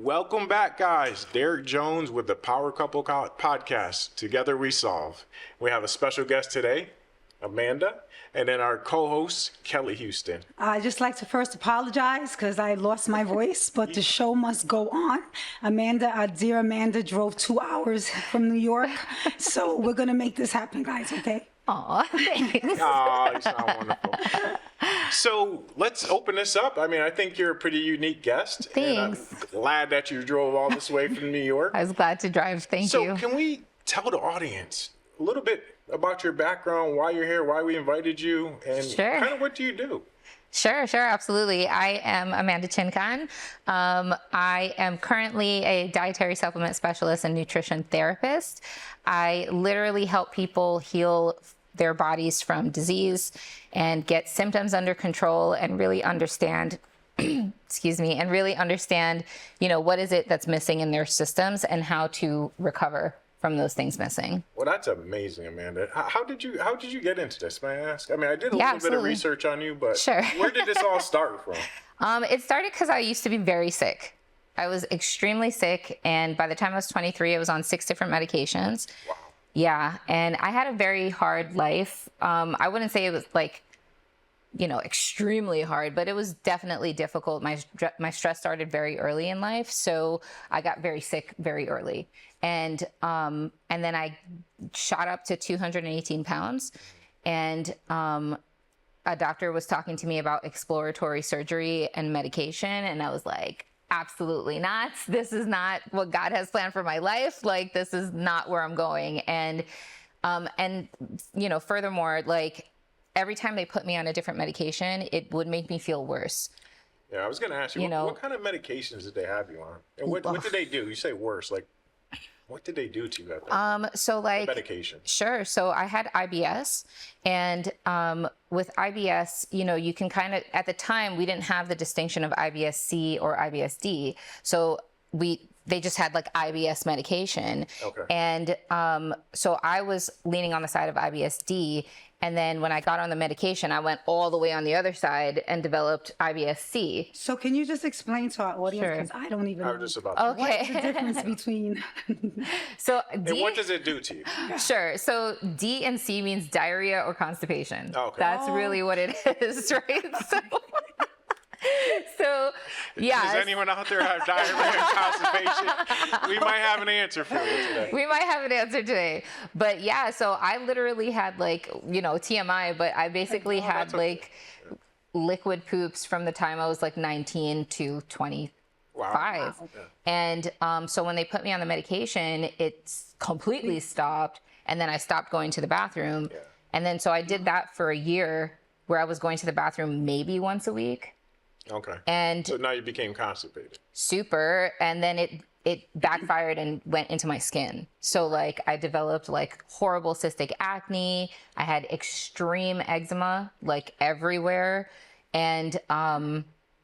Welcome back, guys. Derek Jones with the Power Couple Podcast. Together we solve. We have a special guest today, Amanda, and then our co-host, Kelly Houston. I'd just like to first apologize because I lost my voice, but the show must go on. Dear Amanda drove 2 hours from New York, so we're going to make this happen, guys, okay? Aw, thanks. Oh, you sound wonderful. So let's open this up. I mean, I think you're a pretty unique guest. Thanks. And I'm glad that you drove all this way from New York. I was glad to drive. Thank you. So can we tell the audience a little bit about your background, why you're here, why we invited you, and Sure. kind of what do you do? Sure, absolutely. I am Amanda Chinkan. I am currently a dietary supplement specialist and nutrition therapist. I literally help people heal their bodies from disease and get symptoms under control and really understand, and really understand, what is it that's missing in their systems and how to recover from those things missing. Well, that's amazing, Amanda. How did you get into this, may I ask? I mean, I did a little absolutely. bit of research on you, but Sure. Where did this all start from? It started because I used to be very sick. I was extremely sick, and by the time I was 23, I was on 6 different medications. Wow. Yeah, and I had a very hard life. I wouldn't say it was extremely hard, but it was definitely difficult. My stress started very early in life, so I got very sick very early. And then I shot up to 218 pounds, and a doctor was talking to me about exploratory surgery and medication, and I was like, absolutely not. This is not what God has planned for my life. Like, this is not where I'm going. And furthermore, like, every time they put me on a different medication, it would make me feel worse. Yeah, I was going to ask you, what kind of medications did they have you on? And what did they do? You say worse, like, what did they do to you at that So like medication? Sure. So I had IBS, and with IBS, you can kind of, at the time we didn't have the distinction of IBS-C or IBS-D. So they just had like IBS medication. Okay. And so I was leaning on the side of IBS-D. And then when I got on the medication, I went all the way on the other side and developed IBS-C. So can you just explain to our audience, because I don't even know. I was just about to. Okay. What's the difference between... So And what does it do to you? Sure. So D and C means diarrhea or constipation. Okay. That's really what it is, right? So yeah. Does anyone out there have diarrhea and constipation? We might have an answer for you today. We might have an answer today. But yeah, so I literally had TMI, but I basically had liquid poops from the time I was 19 to 25. Wow. And so when they put me on the medication, it completely stopped. And then I stopped going to the bathroom. Yeah. And then so I did that for a year where I was going to the bathroom maybe once a week. Okay. And so now you became constipated. Super. And then it backfired and went into my skin. So I developed horrible cystic acne. I had extreme eczema everywhere. And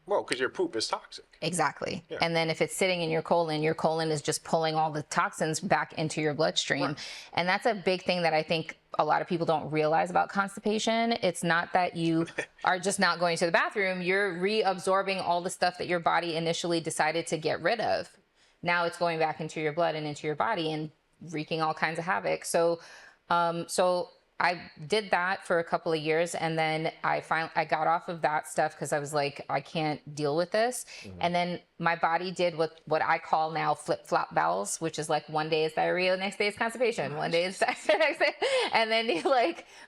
well, because your poop is toxic. Exactly. Yeah. And then if it's sitting in your colon is just pulling all the toxins back into your bloodstream. Right. And that's a big thing that I think a lot of people don't realize about constipation. It's not that you are just not going to the bathroom. You're reabsorbing all the stuff that your body initially decided to get rid of. Now it's going back into your blood and into your body and wreaking all kinds of havoc. So I did that for a couple of years, and then I got off of that stuff because I was like, I can't deal with this. Mm-hmm. And then my body did what I call now flip-flop bowels, which is one day is diarrhea, next day is constipation, one day is next day, and then you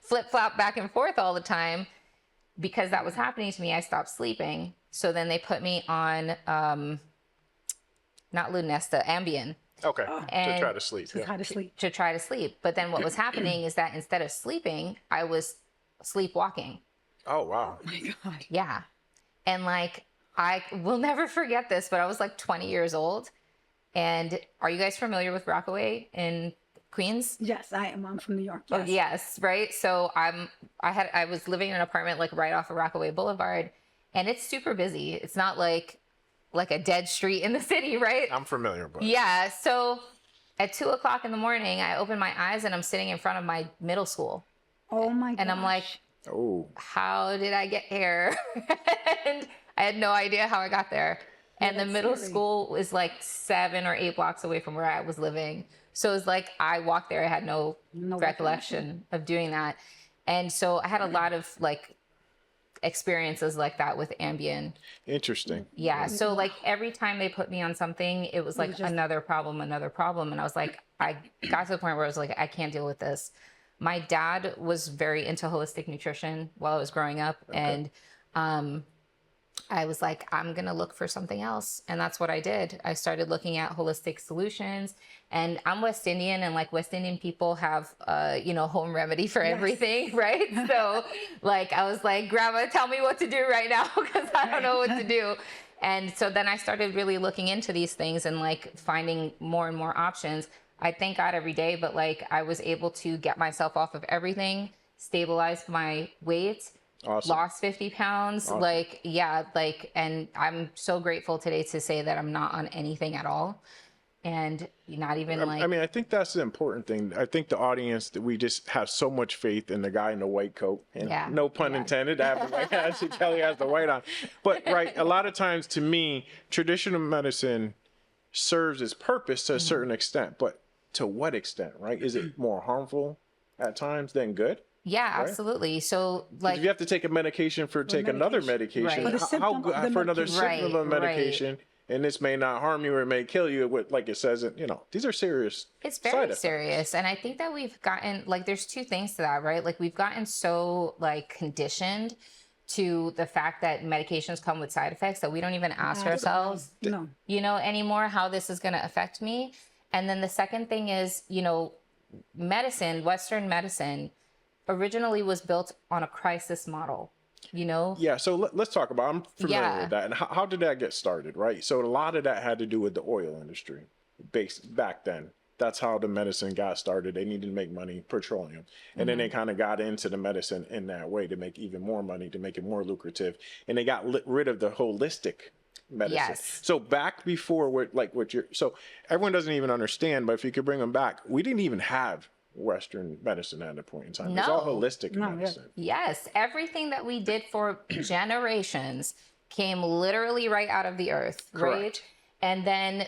flip-flop back and forth all the time. Because that was happening to me, I stopped sleeping. So then they put me on not Lunesta, Ambien. Okay, to try to sleep. To try to sleep. But then what was happening is that instead of sleeping, I was sleepwalking. Oh, wow. Oh my God. Yeah. And I will never forget this, but I was 20 years old. And are you guys familiar with Rockaway in Queens? Yes, I am. I'm from New York. Yes. Oh, yes, right? So I was living in an apartment right off of Rockaway Boulevard, and it's super busy. It's not like a dead street in the city, right? I'm familiar, but yeah. So at 2:00 in the morning, I open my eyes and I'm sitting in front of my middle school. Oh my God. And I'm like, oh, how did I get here? And I had no idea how I got there. And the that's middle scary. school is like 7 or 8 blocks away from where I was living. So it's like I walked there. I had no recollection of doing that. And so I had a lot of like experiences like that with Ambien. Interesting. Yeah. So like every time they put me on something, it was like another problem. And I was like, I got to the point where I was like, I can't deal with this. My dad was very into holistic nutrition while I was growing up. And I was like, I'm going to look for something else. And that's what I did. I started looking at holistic solutions. And I'm West Indian, and like West Indian people have, home remedy for everything, right? So like, I was like, Grandma, tell me what to do right now because I don't know what to do. And so then I started really looking into these things and like finding more and more options. I thank God every day, but like I was able to get myself off of everything, stabilize my weight. Awesome. Lost 50 pounds. Awesome. And I'm so grateful today to say that I'm not on anything at all. And not even like, I mean, I think that's the important thing. I think the audience, that we just have so much faith in the guy in the white coat. And no pun intended. I have the white hat. See, Kelly has the white on. But a lot of times to me, traditional medicine serves its purpose to a certain extent. But to what extent, right? Is it more harmful at times than good? Yeah, absolutely. So like, if you have to take a medication another medication, right. For another symptom of a medication, right. And this may not harm you or it may kill you, like it says, these are serious. It's very serious. And I think that we've gotten, like, there's two things to that, right? Like we've gotten so like conditioned to the fact that medications come with side effects that we don't even ask ourselves, anymore how this is going to affect me. And then the second thing is, medicine, Western medicine, originally was built on a crisis model, Yeah, so let's talk about, I'm familiar with that. And how did that get started, right? So a lot of that had to do with the oil industry back then. That's how the medicine got started. They needed to make money, petroleum. And then they kind of got into the medicine in that way to make even more money, to make it more lucrative. And they got rid of the holistic medicine. Yes. So back before so everyone doesn't even understand, but if you could bring them back, we didn't even have Western medicine at a point in time. No. It's all holistic medicine. Yes. Everything that we did for generations came literally right out of the earth, Correct. Right? And then,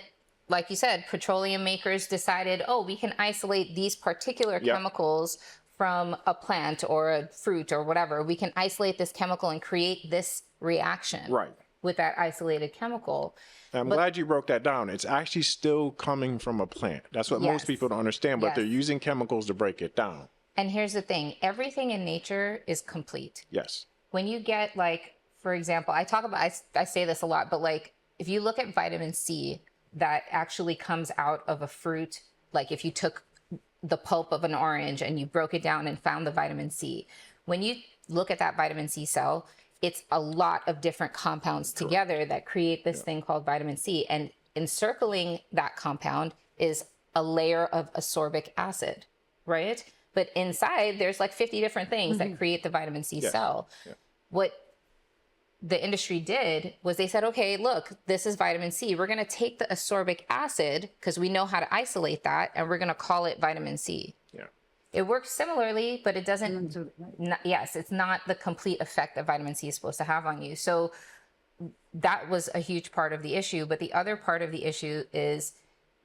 like you said, petroleum makers decided, we can isolate these particular chemicals from a plant or a fruit or whatever. We can isolate this chemical and create this reaction with that isolated chemical. I'm glad you broke that down. It's actually still coming from a plant. That's what most people don't understand, but they're using chemicals to break it down. And here's the thing. Everything in nature is complete. Yes. When you get, like, for example, I say this a lot, but like if you look at vitamin C that actually comes out of a fruit, like if you took the pulp of an orange and you broke it down and found the vitamin C, when you look at that vitamin C cell, it's a lot of different compounds together that create this thing called vitamin C. And encircling that compound is a layer of ascorbic acid, right? But inside, there's like 50 different things that create the vitamin C cell. Yeah. What the industry did was they said, okay, look, this is vitamin C. We're going to take the ascorbic acid because we know how to isolate that, and we're going to call it vitamin C. Yeah. It works similarly, but it doesn't, it's not the complete effect that vitamin C is supposed to have on you. So that was a huge part of the issue. But the other part of the issue is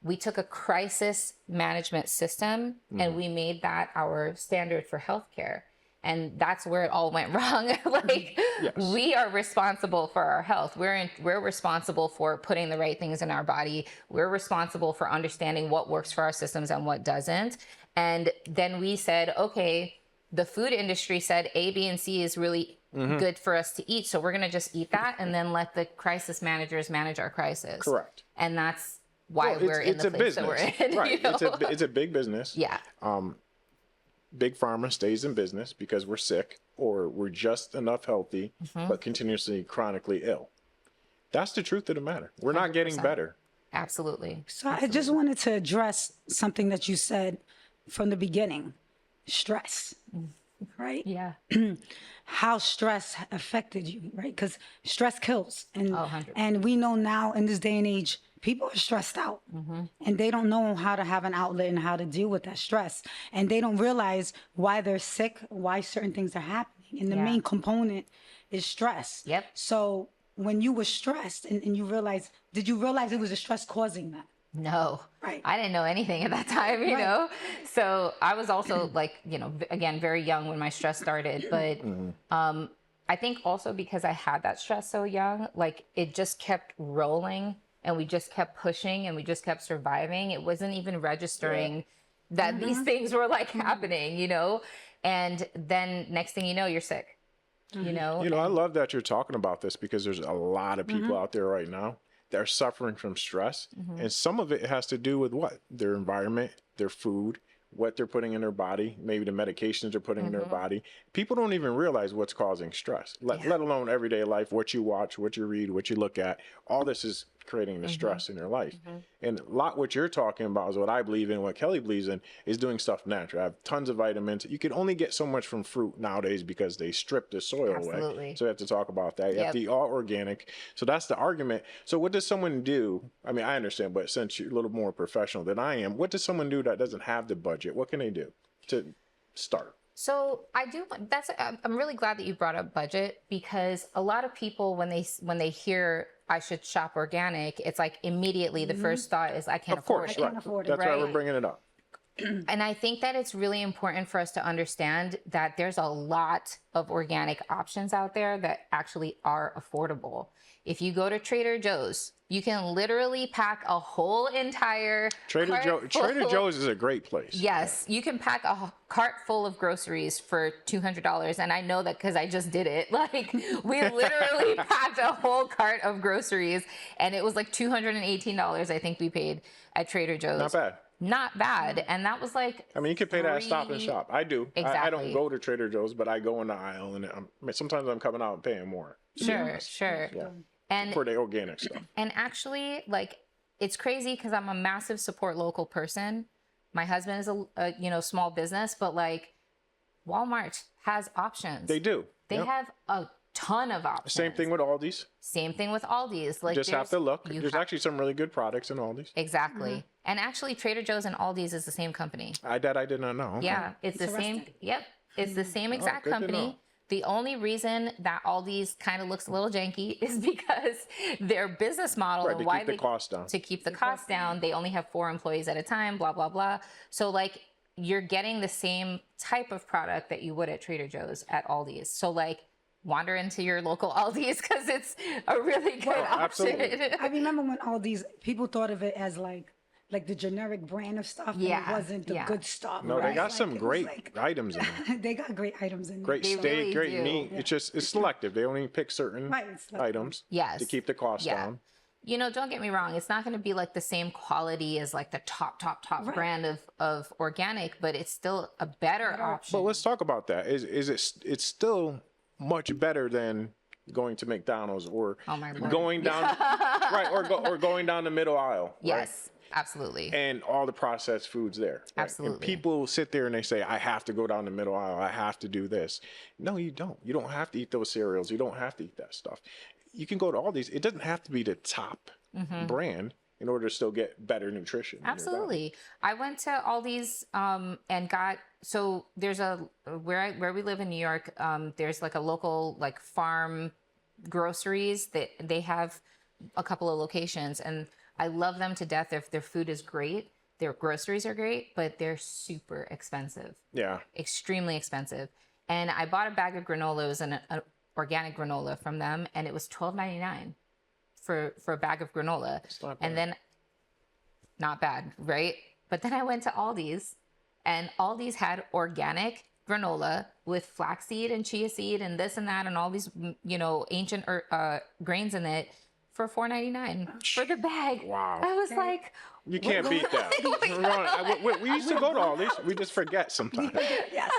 we took a crisis management system and we made that our standard for healthcare. And that's where it all went wrong. We are responsible for our health. We're responsible for putting the right things in our body. We're responsible for understanding what works for our systems and what doesn't. And then we said, okay, the food industry said A, B, and C is really good for us to eat. So we're going to just eat that and then let the crisis managers manage our crisis. Correct. And that's why we're in the place that we're in. Right. It's a big business. Yeah. Big pharma stays in business because we're sick or we're just enough healthy, but continuously chronically ill. That's the truth of the matter. We're not getting better. Absolutely. So I just wanted to address something that you said from the beginning, stress, right? Yeah. How stress affected you, right? Because stress kills. And we know now in this day and age, people are stressed out and they don't know how to have an outlet and how to deal with that stress. And they don't realize why they're sick, why certain things are happening. And the main component is stress. Yep. So when you were stressed and you realized, did you realize it was the stress causing that? No, Right. I didn't know anything at that time, you Right. know? So I was also like, you know, again, very young when my stress started. But I think also because I had that stress so young, like it just kept rolling and we just kept pushing and we just kept surviving. It wasn't even registering that these things were like happening, you know? And then next thing you know, you're sick, you know? You know, I love that you're talking about this because there's a lot of people out there right now that are suffering from stress. And some of it has to do with what? Their environment, their food, what they're putting in their body, maybe the medications they're putting in their body. People don't even realize what's causing stress, let alone everyday life, what you watch, what you read, what you look at. All this is creating the stress in your life. And a lot what you're talking about is what I believe in, what Kelly believes in, is doing stuff natural. I have tons of vitamins. You can only get so much from fruit nowadays because they strip the soil away. So we have to talk about that. You have to eat all organic. So that's the argument. So what does someone do? I mean, I understand, but since you're a little more professional than I am, what does someone do that doesn't have the budget? What can they do to start? So I'm really glad that you brought up budget, because a lot of people, when they hear I should shop organic, it's like immediately the first thought is I can't afford it. I can't afford it. That's why we're bringing it up. And I think that it's really important for us to understand that there's a lot of organic options out there that actually are affordable. If you go to Trader Joe's, you can literally pack a whole entire Trader Joe's is a great place. Yes, you can pack a cart full of groceries for $200, and I know that because I just did it. Like, we literally packed a whole cart of groceries, and it was like $218, I think we paid at Trader Joe's. Not bad. Not bad. And that was like, I mean, you can pay that at Stop and Shop. I do. Exactly. I don't go to Trader Joe's, but I go in the aisle, and sometimes I'm coming out and paying more. Sure. Yeah. And for the organic stuff. And actually, like, it's crazy because I'm a massive support local person. My husband is a small business, but like Walmart has options. They do. They have a ton of options. Same thing with Aldi's. Same thing with Aldi's. Like, just have to look. There's actually some really good products in Aldi's. Exactly. And actually, Trader Joe's and Aldi's is the same company. I did not know. Okay. Yeah, it's the same. Yep, it's the same exact company. The only reason that Aldi's kind of looks a little janky is because their business model and why they to keep the cost down. They only have 4 employees at a time. Blah blah blah. So like, you're getting the same type of product that you would at Trader Joe's at Aldi's. So like, wander into your local Aldi's because it's a really good option. Absolutely. I remember when Aldi's, people thought of it as like the generic brand of stuff, and it wasn't the good stuff. No, they got some great items in there. They got great items in there. Great steak, really great do. meat. It's selective. They only pick certain items to keep the cost down. You know, don't get me wrong. It's not going to be like the same quality as like the top brand of organic, but it's still a better option. But let's talk about that. It's still much better than going to McDonald's or going down or going down the middle aisle. Yes. Absolutely. And all the processed foods there. Right? Absolutely. And people sit there and they say, I have to go down the middle aisle. I have to do this. No, you don't. You don't have to eat those cereals. You don't have to eat that stuff. You can go to all these. It doesn't have to be the top brand in order to still get better nutrition. Absolutely. I went to Aldi's and got, so there's where we live in New York, there's like a local like farm groceries that they have a couple of locations, and I love them to death. Their food is great. Their groceries are great, but they're super expensive. Yeah. Extremely expensive. And I bought a bag of granola. It was an organic granola from them, and it was $12.99 for a bag of granola. And then, not bad, right? But then I went to Aldi's, and Aldi's had organic granola with flaxseed and chia seed and this and that and all these, ancient grains in it, for $4.99 for the bag. Wow. I was like, you can't beat that. We used to go to all these. We just forget sometimes. Yes.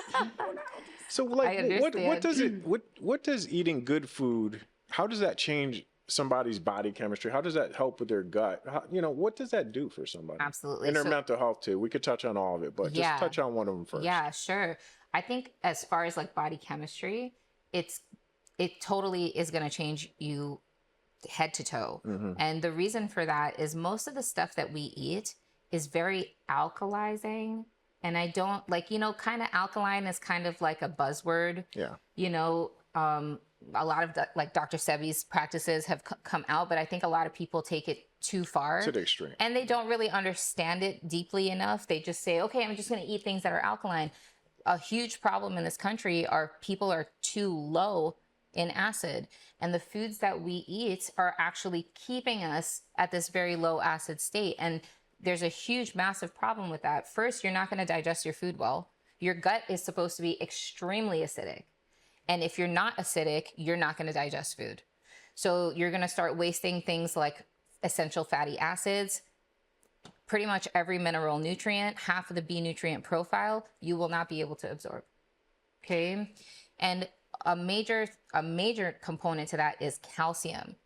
So like, what does eating good food, how does that change somebody's body chemistry? How does that help with their gut? What does that do for somebody? Absolutely. And their mental health too. We could touch on all of it, but just touch on one of them first. Yeah, sure. I think as far as like body chemistry, it totally is going to change you head to toe. And the reason for that is most of the stuff that we eat is very alkalizing. And I don't kind of alkaline is kind of like a buzzword. Yeah. a lot of like Dr. Sebi's practices have come out, but I think a lot of people take it too far to the extreme, and they don't really understand it deeply enough. They just say, okay, I'm just going to eat things that are alkaline. A huge problem in this country are people are too low in acid, and the foods that we eat are actually keeping us at this very low acid state. And there's a huge, massive problem with that. First, you're not going to digest your food well. Your gut is supposed to be extremely acidic. And if you're not acidic, you're not going to digest food. So you're going to start wasting things like essential fatty acids, pretty much every mineral nutrient, half of the B nutrient profile, you will not be able to absorb. Okay. And a major component to that is calcium.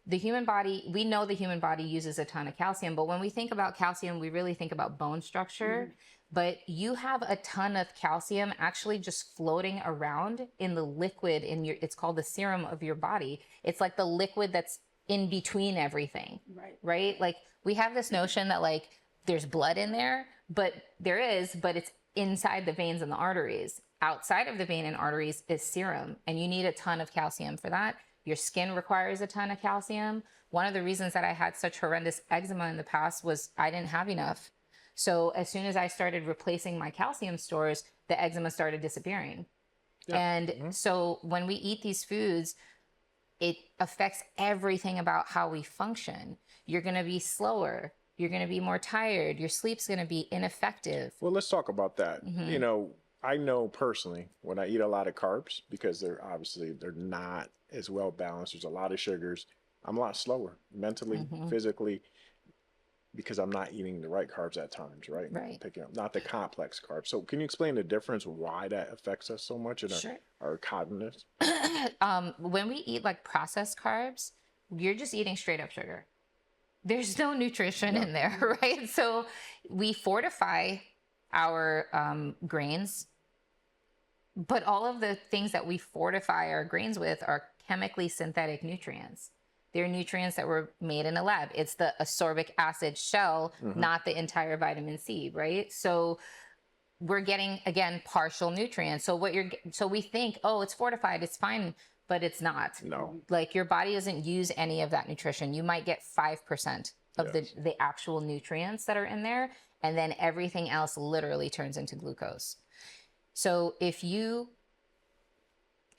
The human body, we know the human body uses a ton of calcium, but when we think about calcium, we really think about bone structure. But you have a ton of calcium actually just floating around in the liquid in your, it's called the serum of your body. It's like the liquid that's in between everything, right? Like we have this notion that like there's blood in there, but there is, but it's inside the veins and the arteries. Outside of the vein and arteries is serum, and you need a ton of calcium for that. Your skin requires a ton of calcium. One of the reasons that I had such horrendous eczema in the past was I didn't have enough. So as soon as I started replacing my calcium stores, the eczema started disappearing. And so when we eat these foods, it affects everything about how we function. You're going to be slower. You're going to be more tired. Your sleep's going to be ineffective. Well, let's talk about that. You know, I know personally when I eat a lot of carbs, because they're not as well balanced. There's a lot of sugars. I'm a lot slower mentally, physically, because I'm not eating the right carbs at times, right? Picking up not the complex carbs. So can you explain the difference, why that affects us so much in our cognitive? When we eat like processed carbs, you're just eating straight up sugar. There's no nutrition in there, right? So we fortify our grains, but all of the things that we fortify our grains with are chemically synthetic nutrients. They're nutrients that were made in a lab. It's the ascorbic acid shell, not the entire vitamin C, right? So we're getting, again, partial nutrients. So we think, oh, it's fortified, it's fine, but it's not. No. Like your body doesn't use any of that nutrition. You might get 5% of the actual nutrients that are in there, and then everything else literally turns into glucose. So if you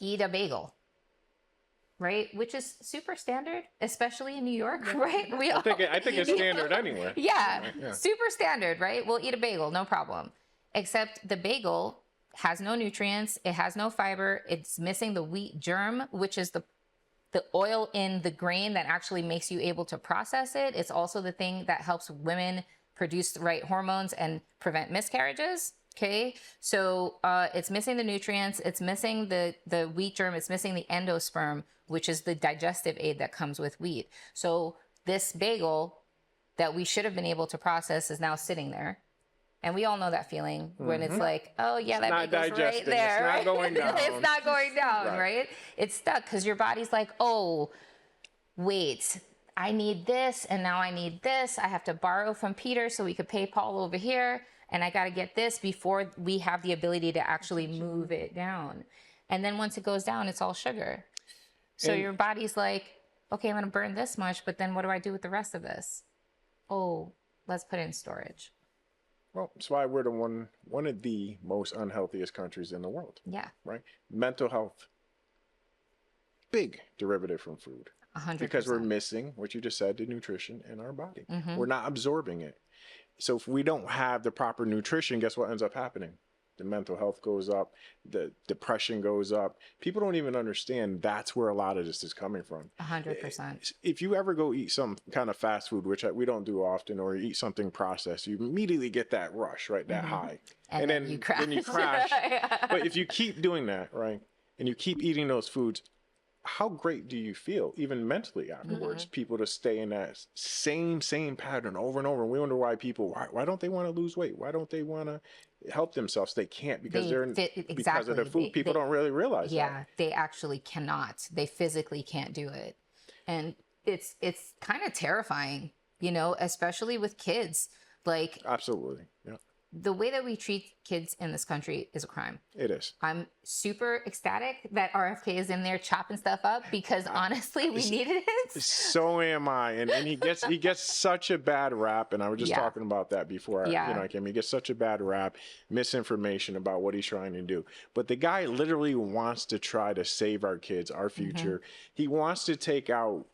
eat a bagel, right, which is super standard, especially in New York, right? I think it's standard anywhere. Yeah, super standard, right? We'll eat a bagel, no problem. Except the bagel has no nutrients, it has no fiber, it's missing the wheat germ, which is the oil in the grain that actually makes you able to process it. It's also the thing that helps women produce the right hormones and prevent miscarriages. Okay, so it's missing the nutrients, it's missing the wheat germ, it's missing the endosperm, which is the digestive aid that comes with wheat. So this bagel that we should have been able to process is now sitting there. And we all know that feeling when it's like, oh yeah, that bagel's right there. It's not going down. It's not going down, right? It's stuck because your body's like, oh, wait, I need this, and now I need this. I have to borrow from Peter so we could pay Paul over here. And I got to get this before we have the ability to actually move it down. And then once it goes down, it's all sugar. So your body's like, okay, I'm going to burn this much, but then what do I do with the rest of this? Oh, let's put it in storage. Well, that's why we're one of the most unhealthiest countries in the world. Yeah. Right? Mental health, big derivative from food. 100%. Because we're missing, what you just said, the nutrition in our body. We're not absorbing it. So if we don't have the proper nutrition, guess what ends up happening? The mental health goes up, the depression goes up. People don't even understand that's where a lot of this is coming from. 100%. If you ever go eat some kind of fast food, which we don't do often, or eat something processed, you immediately get that rush, right? That high. And then you crash. Then you crash. But if you keep doing that, right, and you keep eating those foods, how great do you feel, even mentally afterwards? People to stay in that same pattern over and over. And we wonder why people, why don't they want to lose weight? Why don't they want to help themselves? They can't because because of the food. People don't really realize that. Yeah, they actually cannot. They physically can't do it. And it's kind of terrifying, you know, especially with kids. Like, absolutely. Yeah. the way that we treat kids in this country is a crime. It is. I'm super ecstatic that RFK is in there chopping stuff up because honestly, we needed it. So am I. And he gets such a bad rap. And I was just talking about that before I came. He gets such a bad rap, misinformation about what he's trying to do. But the guy literally wants to try to save our kids, our future. He wants to take out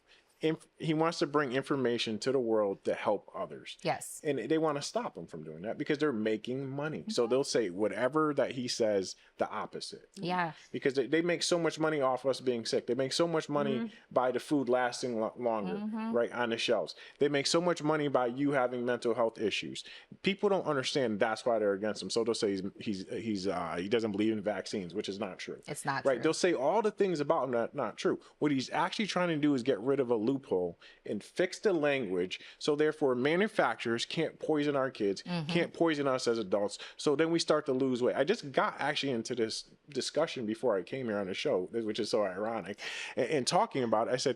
he wants to bring information to the world to help others. Yes. And they want to stop him from doing that because they're making money. So they'll say whatever that he says, the opposite. Yeah. Because they make so much money off us being sick. They make so much money by the food lasting longer, right, on the shelves. They make so much money by you having mental health issues. People don't understand that's why they're against him. So they'll say he doesn't believe in vaccines, which is not true. It's not right. true. They'll say all the things about him that not true. What he's actually trying to do is get rid of a loophole and fix the language, so therefore manufacturers can't poison our kids, can't poison us as adults. So then we start to lose weight. I just got actually into this discussion before I came here on the show, which is so ironic, and talking about it, I said,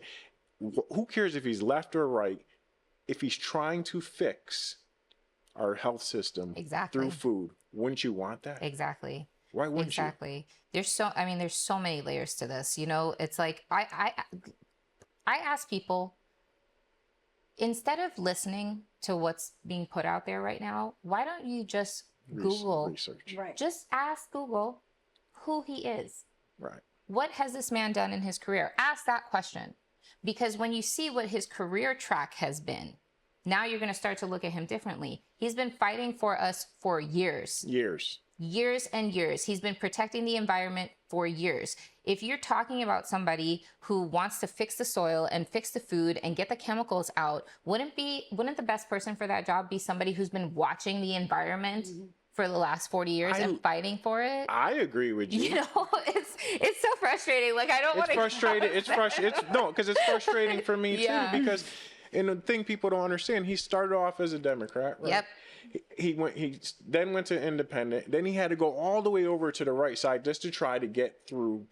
who cares if he's left or right if he's trying to fix our health system through food? Wouldn't you want that? Exactly. Why wouldn't you? There's so many layers to this. You know, it's like I ask people, instead of listening to what's being put out there right now, why don't you just Google, research. Right. Just ask Google who he is. Right. What has this man done in his career? Ask that question. Because when you see what his career track has been, now you're going to start to look at him differently. He's been fighting for us for years. Years and years. He's been protecting the environment for years. If you're talking about somebody who wants to fix the soil and fix the food and get the chemicals out, wouldn't the best person for that job be somebody who's been watching the environment for the last 40 years and fighting for it? I agree with you. You know, it's so frustrating. Like, I don't want to. It's frustrating. It's frustrating. No, because it's frustrating for me too. Because, and the thing people don't understand, he started off as a Democrat, right? Yep. He then went to independent. Then he had to go all the way over to the right side just to try to get through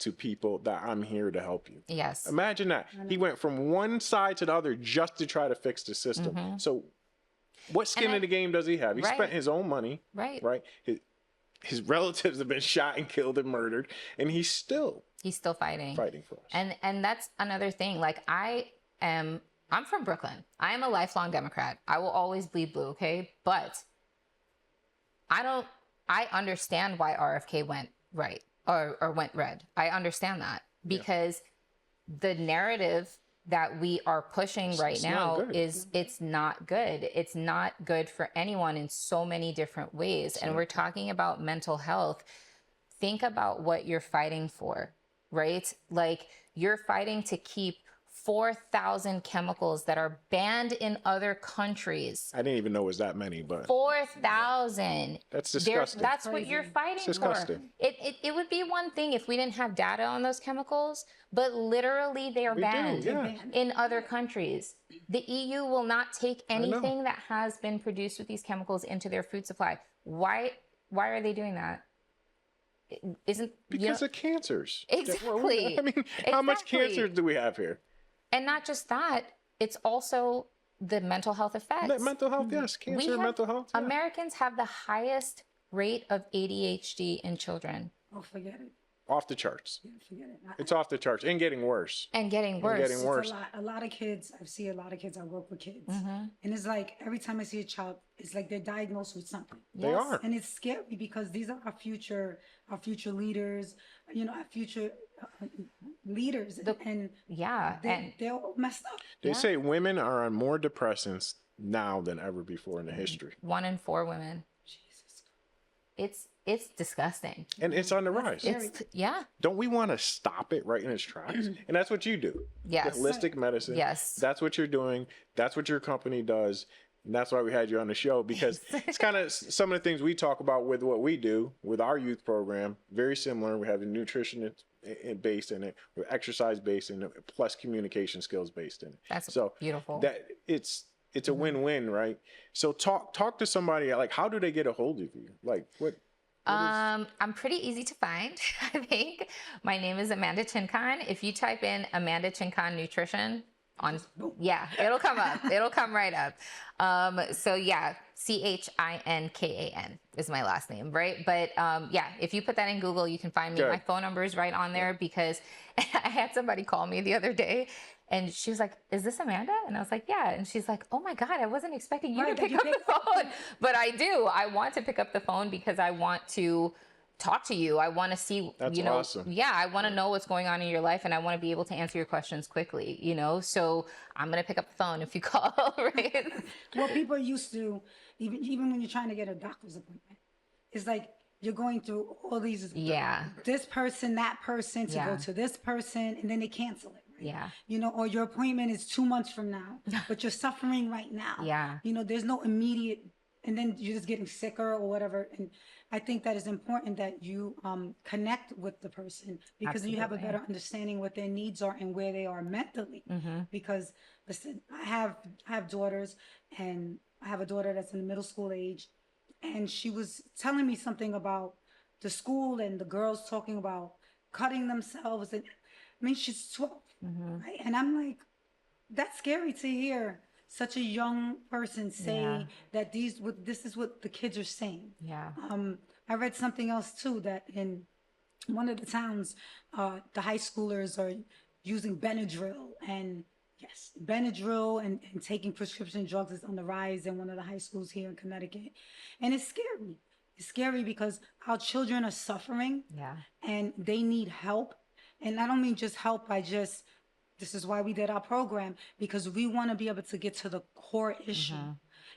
to people that I'm here to help you. Yes. Imagine that. He went from one side to the other just to try to fix the system. So what skin in the game does he have? He spent his own money. Right. His relatives have been shot and killed and murdered, and he's still fighting for us. And that's another thing. Like, I'm from Brooklyn. I am a lifelong Democrat. I will always bleed blue, okay? But I understand why RFK went right or went red. I understand that because the narrative that we are pushing right now is it's not good. It's not good for anyone in so many different ways. And we're talking about mental health. Think about what you're fighting for, right? Like, you're fighting to keep 4,000 chemicals that are banned in other countries. I didn't even know it was that many, but 4,000. That's disgusting. That's what you're fighting it's disgusting. for. It would be one thing if we didn't have data on those chemicals, but literally they are banned in other countries. The EU will not take anything that has been produced with these chemicals into their food supply. Why are they doing that? Because of cancers. Exactly. I mean, how much cancer do we have here? And not just that, it's also the mental health effects. Mental health, yes. Cancer, mental health. Yeah. Americans have the highest rate of ADHD in children. Oh, forget it. Off the charts. Yeah, forget it. It's off the charts and getting worse. And getting worse. It's a lot of kids. I see a lot of kids. I work with kids. And it's like every time I see a child, it's like they're diagnosed with something. They are. And it's scary because these are our future leaders, you know, our future leaders. And they're all messed up. They say women are on more depressants now than ever before in the history. 1 in 4 women. Jesus. It's disgusting. And it's on the rise. Don't we want to stop it right in its tracks? And that's what you do. Yes. Holistic medicine. Yes. That's what you're doing. That's what your company does. And that's why we had you on the show, because it's kind of some of the things we talk about with what we do with our youth program. Very similar. We have the nutrition based in it, with exercise based in it, plus communication skills based in it. That's beautiful. That it's a win-win, right? So talk to somebody. Like, how do they get a hold of you? Like, what? I'm pretty easy to find, I think. My name is Amanda Chinkan. If you type in Amanda Chinkan Nutrition, It'll come up. It'll come right up. So yeah, Chinkan is my last name, right? But yeah, if you put that in Google, you can find me. Good. My phone number is right on there because I had somebody call me the other day and she was like, "Is this Amanda?" And I was like, "Yeah." And she's like, "Oh my God, I wasn't expecting you to pick up the phone." But I do. I want to pick up the phone because I want to talk to you. I want to see, That's you know, awesome. yeah, I want to know what's going on in your life and I want to be able to answer your questions quickly, you know? So I'm going to pick up the phone if you call, right? Well, people used to, even when you're trying to get a doctor's appointment, it's like you're going through all these, this person, that person to go to this person, and then they cancel it. Right? Yeah. You know, or your appointment is 2 months from now, but you're suffering right now. Yeah. You know, there's no immediate, and then you're just getting sicker or whatever. And I think that is important that you connect with the person because then you have a better understanding what their needs are and where they are mentally. Because listen, I have daughters, and I have a daughter that's in the middle school age, and she was telling me something about the school and the girls talking about cutting themselves. And I mean, she's 12, right? And I'm like, that's scary to hear such a young person say that this is what the kids are saying. Yeah. I read something else too, that in one of the towns, the high schoolers are using Benadryl, and yes, Benadryl and taking prescription drugs is on the rise in one of the high schools here in Connecticut. And it's scary. It's scary because our children are suffering and they need help. And I don't mean just help by just, this is why we did our program, because we want to be able to get to the core issue.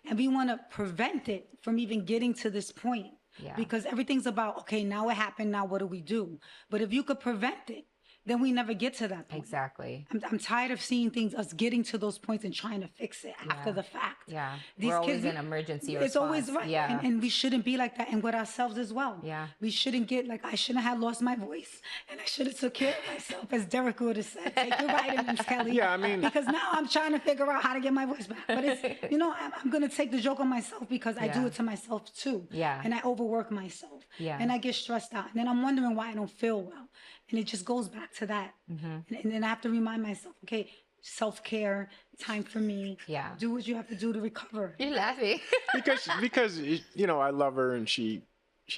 And we want to prevent it from even getting to this point. Because everything's about, okay, now it happened, now what do we do? But if you could prevent it, then we never get to that point. Exactly. I'm tired of seeing us getting to those points and trying to fix it after the fact. Yeah. These We're kids, always in emergency response. It's always right. Yeah. And we shouldn't be like that, and with ourselves as well. Yeah. We shouldn't get like, I shouldn't have lost my voice, and I should have took care of myself, as Derek would have said. Take your vitamins, Kelly. Yeah, I mean, because now I'm trying to figure out how to get my voice back. But it's, you know, I'm going to take the joke on myself because I do it to myself too. Yeah. And I overwork myself. Yeah. And I get stressed out. And then I'm wondering why I don't feel well. And it just goes back to that. And then I have to remind myself, okay, self-care, time for me. Yeah. Do what you have to do to recover. You're laughing. because you know, I love her and she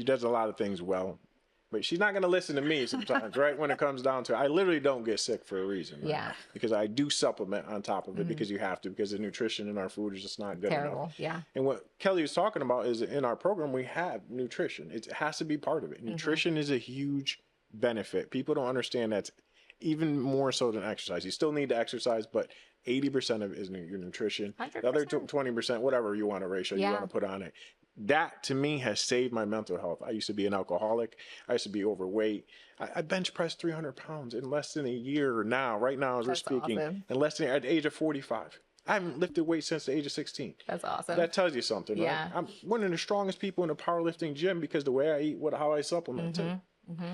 does a lot of things well. But she's not going to listen to me sometimes, right? When it comes down to it. I literally don't get sick for a reason. Right? Yeah. Because I do supplement on top of it because you have to, because the nutrition in our food is just not good enough. Yeah. And what Kelly was talking about is in our program, we have nutrition. It has to be part of it. Nutrition is a huge benefit. People don't understand that, even more so than exercise. You still need to exercise, but 80% of it is your nutrition. 100%. The other 20%, whatever you want to ratio you want to put on it. That to me has saved my mental health. I used to be an alcoholic. I used to be overweight. I bench pressed 300 pounds in less than a year now. Right now, as we're speaking, awesome. in less than at the age of 45. I haven't lifted weights since the age of 16. That's awesome. That tells you something, Yeah. right? I'm one of the strongest people in the powerlifting gym because the way I eat, how I supplement too.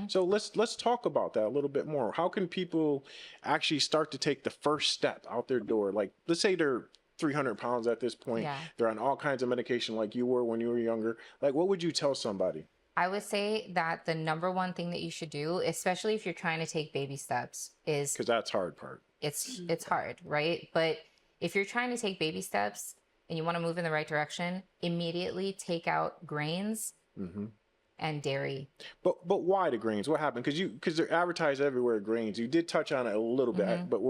So let's talk about that a little bit more. How can people actually start to take the first step out their door? Like, let's say they're 300 pounds at this point. Yeah. They're on all kinds of medication like you were when you were younger. Like, what would you tell somebody? I would say that the number one thing that you should do, especially if you're trying to take baby steps, is Because that's hard part. it's hard, right? But if you're trying to take baby steps and you want to move in the right direction, immediately take out grains and dairy. But why the grains? What happened? Because they're advertised everywhere, grains. You did touch on it a little bit, but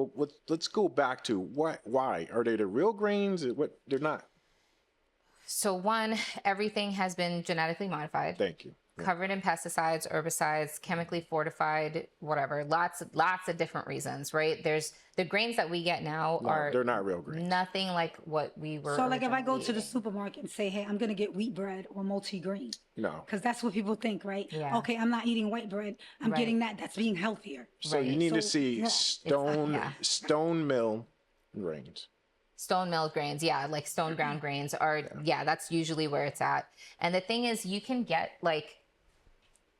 let's go back to why are they the real grains? What they're not? So one, everything has been genetically modified. Thank you. Covered in pesticides, herbicides, chemically fortified, whatever. Lots of different reasons, right? There's the grains that we get now they're not real grains. Nothing like what we were. So like if I go to the eating. supermarket and say, hey, I'm going to get wheat bread or multi-grain. No. Because that's what people think, right? Yeah. Okay, I'm not eating white bread. I'm getting that. That's being healthier. So you need to see stone mill grains. Stone mill grains, yeah, like stone ground grains are, that's usually where it's at. And the thing is, you can get like,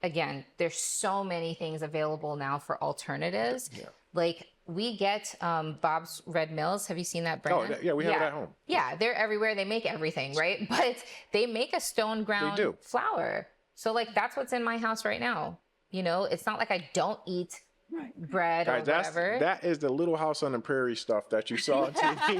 again, there's so many things available now for alternatives. Yeah. Like we get Bob's Red Mills. Have you seen that brand? Oh, yeah, we have it at home. Yeah, they're everywhere. They make everything, right? But they make a stone ground flour. So like that's what's in my house right now. You know, it's not like I don't eat bread or whatever. That is the Little House on the Prairie stuff that you saw on TV.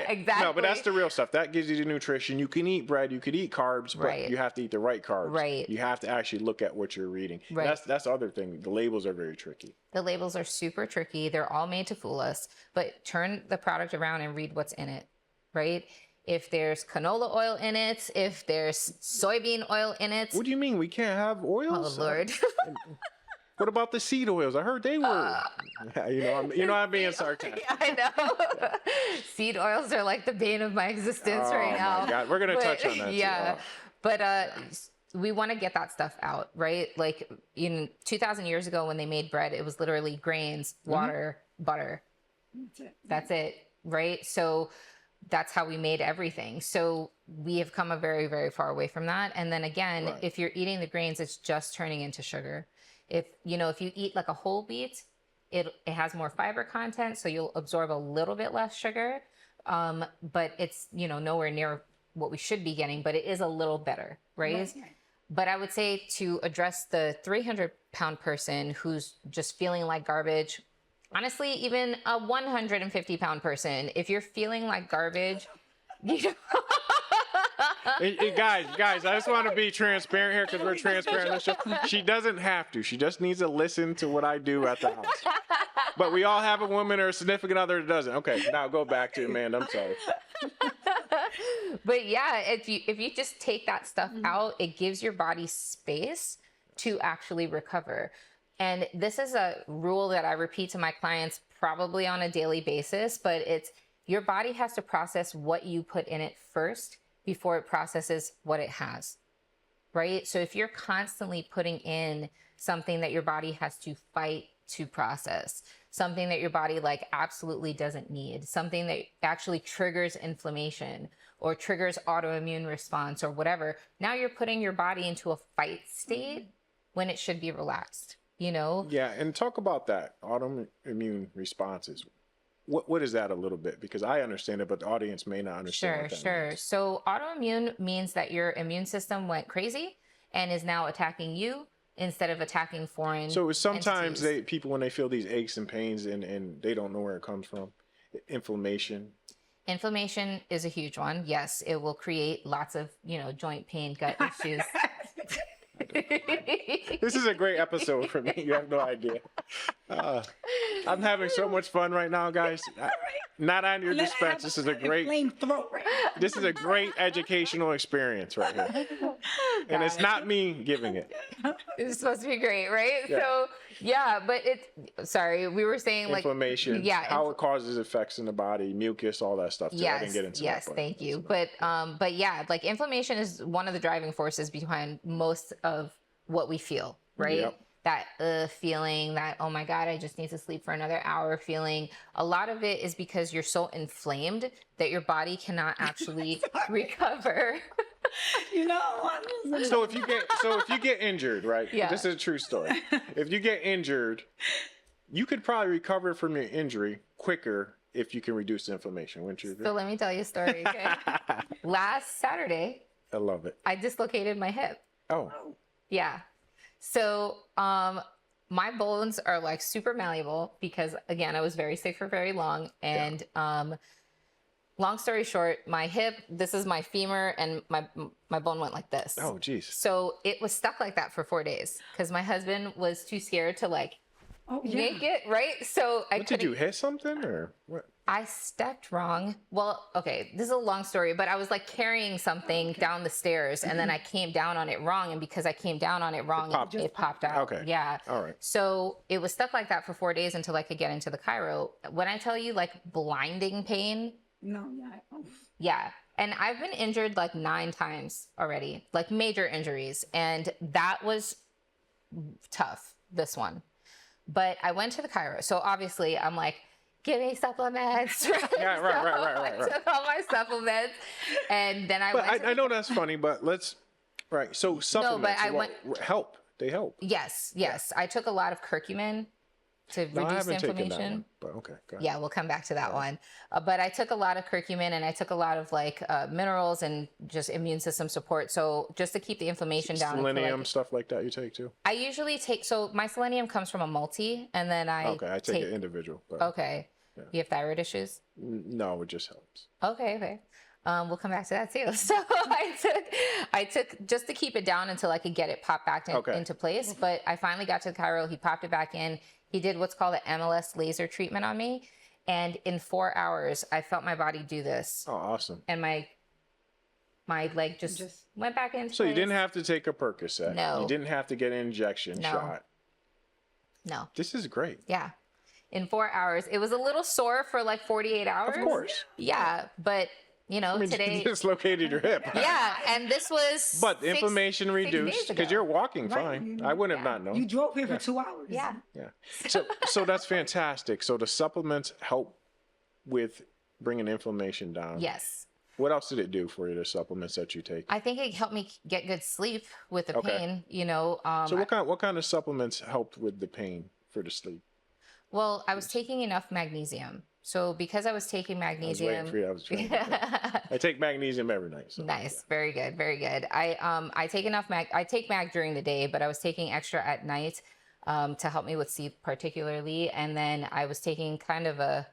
Exactly. No, but that's the real stuff. That gives you the nutrition. You can eat bread, you could eat carbs, but you have to eat the right carbs. Right. You have to actually look at what you're reading. Right. That's the other thing. The labels are very tricky. The labels are super tricky. They're all made to fool us, but turn the product around and read what's in it, right? If there's canola oil in it, if there's soybean oil in it. What do you mean we can't have oils? Oh, Lord. What about the seed oils? I heard they were. I'm being sarcastic. I know. Seed oils are like the bane of my existence right now. Oh my God, we're gonna touch on that. Yeah, too. but we want to get that stuff out, right? Like in 2,000 years ago, when they made bread, it was literally grains, water, butter. That's it, right? So that's how we made everything. So we have come a very, very far away from that. And then again, if you're eating the grains, it's just turning into sugar. If you eat like a whole wheat, it has more fiber content, so you'll absorb a little bit less sugar. But it's, nowhere near what we should be getting, but it is a little better, right? But I would say to address the 300-pound person who's just feeling like garbage, honestly, even a 150-pound person, if you're feeling like garbage, Guys, I just want to be transparent here because we're transparent on the show. She doesn't have to. She just needs to listen to what I do at the house. But we all have a woman or a significant other that doesn't. Okay, now go back to Amanda. I'm sorry. But yeah, if you just take that stuff out, it gives your body space to actually recover. And this is a rule that I repeat to my clients probably on a daily basis, but it's your body has to process what you put in it first before it processes what it has, right? So if you're constantly putting in something that your body has to fight to process, something that your body absolutely doesn't need, something that actually triggers inflammation or triggers autoimmune response or whatever, now you're putting your body into a fight state when it should be relaxed, Yeah, and talk about that, autoimmune responses. What is that a little bit? Because I understand it, but the audience may not understand what that means. So autoimmune means that your immune system went crazy and is now attacking you instead of attacking foreign So sometimes entities. people, when they feel these aches and pains and they don't know where it comes from, inflammation. Inflammation is a huge one. Yes, it will create lots of, joint pain, gut issues. This is a great episode for me. You have no idea. I'm having so much fun right now, guys. Not on your dispense. This is a great educational experience right here. And it's not me giving it. It's supposed to be great, right? Yeah. So yeah, but we were saying inflammation, how it causes effects in the body, mucus, all that stuff. Yes, I didn't get into yes, that, thank you. But yeah, inflammation is one of the driving forces behind most of what we feel, right? Yep. That feeling, that, oh my God, I just need to sleep for another hour feeling. A lot of it is because you're so inflamed that your body cannot actually recover. So if you get injured, right? Yeah. This is a true story. If you get injured, you could probably recover from your injury quicker if you can reduce the inflammation, wouldn't you agree? So let me tell you a story, okay? Last Saturday, I love it. I dislocated my hip. Oh. Yeah. So my bones are super malleable because, again, I was very sick for very long. And long story short, my hip, this is my femur, and my bone went like this. Oh, geez. So it was stuck like that for 4 days because my husband was too scared to make it, right? So Did you hit something or what? I stepped wrong. Well, okay, this is a long story, but I was carrying something down the stairs and then I came down on it wrong. And because I came down on it wrong, it popped out. Okay. Yeah. All right. So it was stuck like that for 4 days until I could get into the chiro. When I tell you blinding pain. No, yeah. And I've been injured 9 times already, major injuries. And that was tough, this one. But I went to the chiro. So obviously I'm give me supplements. Right? Yeah, right. I took all my supplements, and then I know that's funny, but so supplements I went. Help. They help. Yes. I took a lot of curcumin, to No, I reduce haven't taken that inflammation. one, but okay, go ahead. Yeah, we'll come back to that one. But I took a lot of curcumin and I took a lot of like minerals and just immune system support. So just to keep the inflammation down. Selenium, stuff like that you take too? I usually take, so my selenium comes from a multi, and then I I take it individual. But Okay. Yeah. You have thyroid issues? No, it just helps. Okay. We'll come back to that too. So I took just to keep it down until I could get it popped back into place. But I finally got to the chiro. He popped it back in. He did what's called an MLS laser treatment on me. And in 4 hours, I felt my body do this. Oh, awesome. And my leg just went back into So place. you didn't have to take a Percocet. No. You didn't have to get an injection shot. No. This is great. Yeah. In 4 hours. It was a little sore for like 48 hours. Of course. Yeah. But today. You dislocated your hip. Yeah, and this was. But the inflammation reduced because you're walking Right. fine. I wouldn't have not known. You drove here for 2 hours. Yeah. Yeah. So that's fantastic. So the supplements help with bringing inflammation down. Yes. What else did it do for you, the supplements that you take? I think it helped me get good sleep with the Okay. pain. So what kind of supplements helped with the pain for the sleep? Well, I was taking enough magnesium. So because I was taking magnesium. I was waiting for you. I take magnesium every night. So. Nice. Very good. Very good. I take enough I take mag during the day, but I was taking extra at night to help me with sleep particularly. And then I was taking kind of a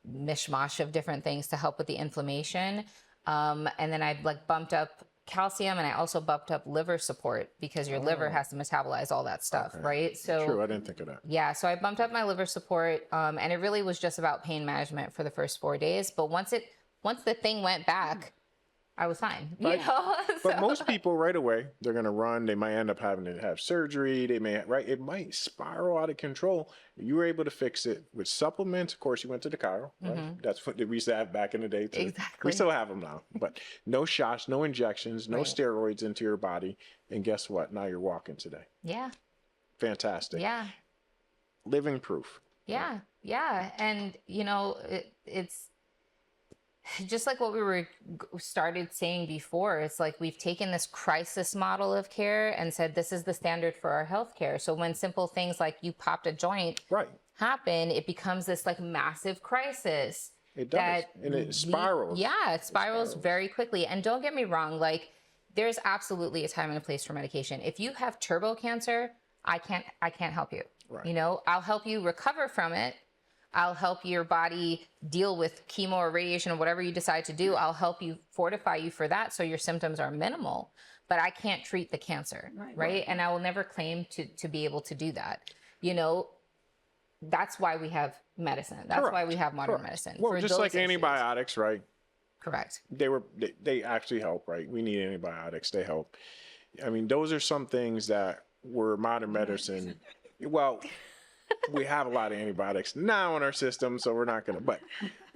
mishmash of different things to help with the inflammation. And then I bumped up calcium, and I also bumped up liver support because your liver has to metabolize all that stuff, right? So True, I didn't think of that. Yeah, so I bumped up my liver support, and it really was just about pain management for the first 4 days. But once the thing went back, I was fine. But most people right away, they're going to run. They might end up having to have surgery. It might spiral out of control. You were able to fix it with supplements. Of course, you went to the chiro, right? That's what we used to have back in the day too. Exactly. We still have them now, but no shots, no injections, no steroids into your body. And guess what? Now you're walking today. Yeah. Fantastic. Yeah. Living proof. Yeah. Yeah. And, it's just like what we started saying before. It's like we've taken this crisis model of care and said this is the standard for our healthcare. So when simple things like you popped a joint happen, it becomes this massive crisis. It does, and it spirals. It spirals very quickly. And don't get me wrong, there's absolutely a time and a place for medication. If you have turbo cancer, I can't help you. Right. I'll help you recover from it. I'll help your body deal with chemo or radiation or whatever you decide to do. I'll help you fortify you for that so your symptoms are minimal. But I can't treat the cancer, right? And I will never claim to be able to do that. That's why we have medicine. That's why we have modern medicine. Well, just like antibiotics, right? Correct. They actually help, right? We need antibiotics. They help. I mean, those are some things that were modern medicine. Well, we have a lot of antibiotics now in our system, so we're not going to. But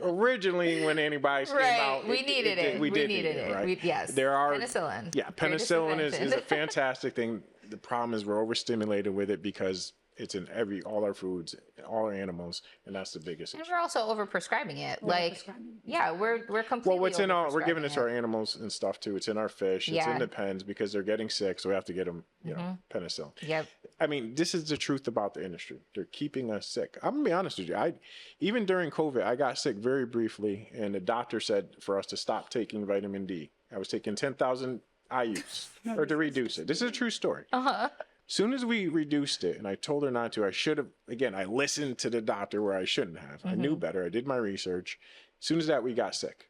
originally, when antibiotics came out, we needed it. We needed it, right? Yes. There are penicillin. Yeah, penicillin is a fantastic thing. The problem is we're overstimulated with it because it's in all our foods, all our animals, and that's the biggest issue. And we're also overprescribing it. We're completely. Well, we're giving it to our animals and stuff too. It's in our fish. It's in the pens because they're getting sick, so we have to get them, penicillin. Yep. I mean, this is the truth about the industry. They're keeping us sick. I'm gonna be honest with you. Even during COVID, I got sick very briefly, and the doctor said for us to stop taking vitamin D. I was taking 10,000 IUs or to reduce it. This is a true story. Soon as we reduced it, and I told her not to, I should have. Again, I listened to the doctor where I shouldn't have. I knew better. I did my research. As soon as that, we got sick.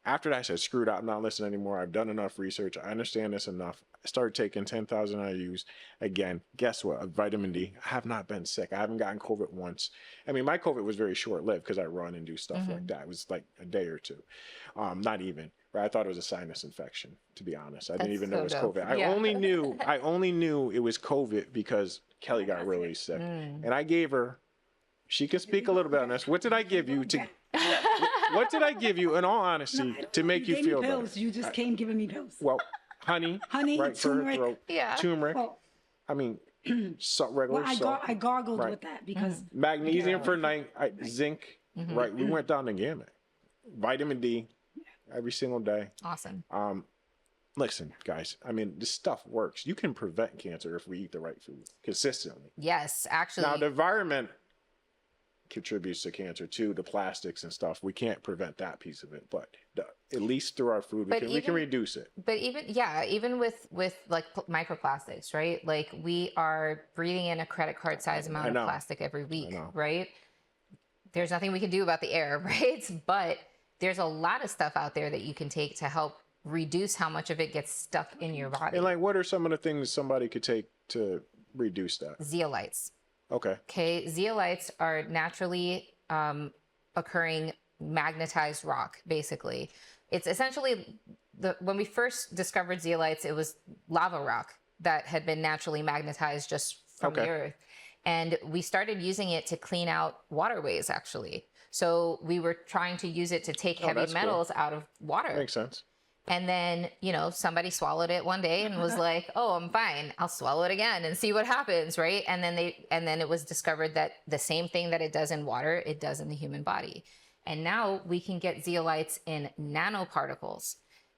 After that, I said, screw it, I'm not listening anymore. I've done enough research. I understand this enough. I started taking 10,000 IUs. Again, guess what? Vitamin D. I have not been sick. I haven't gotten COVID once. I mean, my COVID was very short-lived because I run and do stuff like that. It was like a day or two. Not even. Right? I thought it was a sinus infection, to be honest. I didn't even know it was COVID. I only knew it was COVID because Kelly got really sick. And I gave her, she can speak a little bit on this. What did I give you to... What did I give you, in all honesty, to make you feel better? You just came giving me pills. Well, honey, right, turmeric, for her throat, turmeric. Well, I mean, regular salt. I gargled with that because magnesium for night, zinc. Right, we went down the gamut. Vitamin D, every single day. Awesome. Listen, guys, I mean, this stuff works. You can prevent cancer if we eat the right food consistently. Yes, actually. Now, the environment contributes to cancer too, the plastics and stuff. We can't prevent that piece of it, but at least through our food, we can reduce it. But even with like microplastics, right? Like we are breathing in a credit card size amount of plastic every week, right? There's nothing we can do about the air, right? But there's a lot of stuff out there that you can take to help reduce how much of it gets stuck in your body. And like, what are some of the things somebody could take to reduce that? Zeolites. Okay. Zeolites are naturally occurring magnetized rock, basically. It's essentially, when we first discovered zeolites, it was lava rock that had been naturally magnetized just from the earth. And we started using it to clean out waterways, actually. So we were trying to use it to take heavy metals out of water. Makes sense. And then, somebody swallowed it one day and was like, oh, I'm fine. I'll swallow it again and see what happens, right? And then it was discovered that the same thing that it does in water, it does in the human body. And now we can get zeolites in nanoparticles.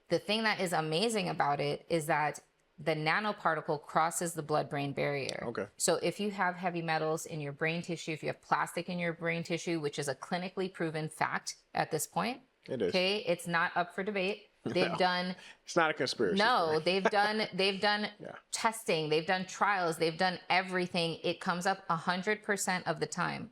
The thing that is amazing about it is that the nanoparticle crosses the blood-brain barrier. Okay. So if you have heavy metals in your brain tissue, if you have plastic in your brain tissue, which is a clinically proven fact at this point. It is. Okay, it's not up for debate. They've done. It's not a conspiracy. No, they've done testing. They've done trials. They've done everything. It comes up 100% of the time,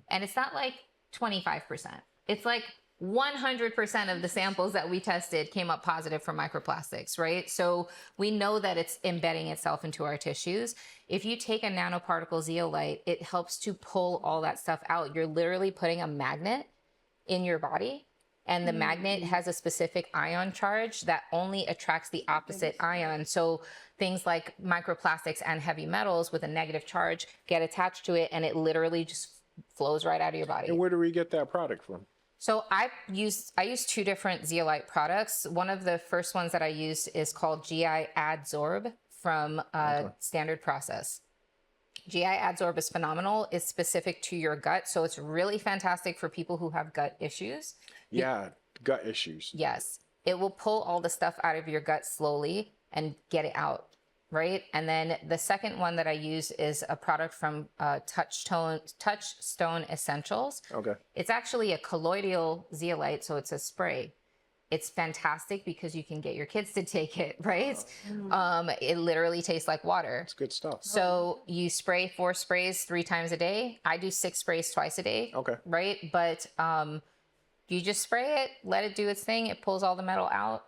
and it's not like 25%. It's like 100% of the samples that we tested came up positive for microplastics, right? So we know that it's embedding itself into our tissues. If you take a nanoparticle zeolite, it helps to pull all that stuff out. You're literally putting a magnet in your body. And the magnet has a specific ion charge that only attracts the opposite ion. So things like microplastics and heavy metals with a negative charge get attached to it, and it literally just flows right out of your body. And where do we get that product from? So I use two different zeolite products. One of the first ones that I use is called GI Adsorb from Standard Process. GI Adsorb is phenomenal. It's specific to your gut. So it's really fantastic for people who have gut issues. Yeah, gut issues. Yes. It will pull all the stuff out of your gut slowly and get it out, right? And then the second one that I use is a product from Touchstone Essentials. Okay. It's actually a colloidal zeolite, so it's a spray. It's fantastic because you can get your kids to take it, right? It literally tastes like water. It's good stuff. So you spray 4 sprays 3 times a day. I do 6 sprays twice a day. Okay. Right? But you just spray it, let it do its thing. It pulls all the metal out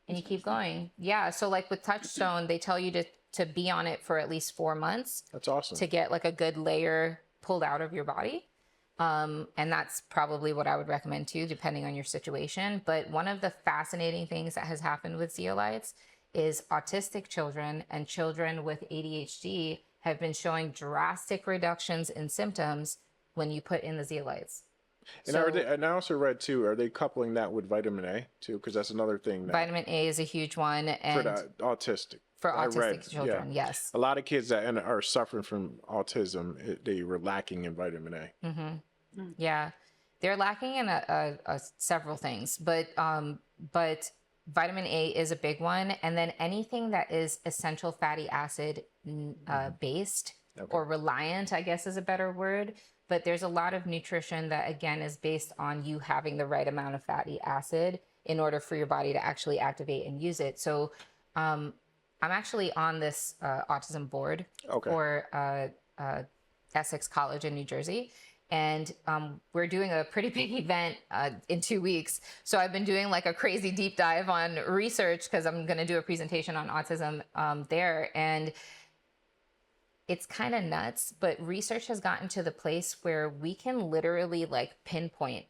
and you keep going. Yeah. So like with Touchstone, they tell you to be on it for at least 4 months. That's awesome. To get like a good layer pulled out of your body. And that's probably what I would recommend too, depending on your situation. But one of the fascinating things that has happened with zeolites is autistic children and children with ADHD have been showing drastic reductions in symptoms when you put in the zeolites. And and I also read too, are they coupling that with vitamin A too? Because that's another thing. Vitamin A is a huge one. And for the autistic. For autistic children, yes. A lot of kids that are suffering from autism, they were lacking in vitamin A. Yeah, they're lacking in several things, but vitamin A is a big one, and then anything that is essential fatty acid based or reliant, I guess is a better word. But there's a lot of nutrition that again is based on you having the right amount of fatty acid in order for your body to actually activate and use it. So I'm actually on this autism board for Essex College in New Jersey. And we're doing a pretty big event in 2 weeks. So I've been doing like a crazy deep dive on research because I'm going to do a presentation on autism there. And it's kind of nuts, but research has gotten to the place where we can literally like pinpoint,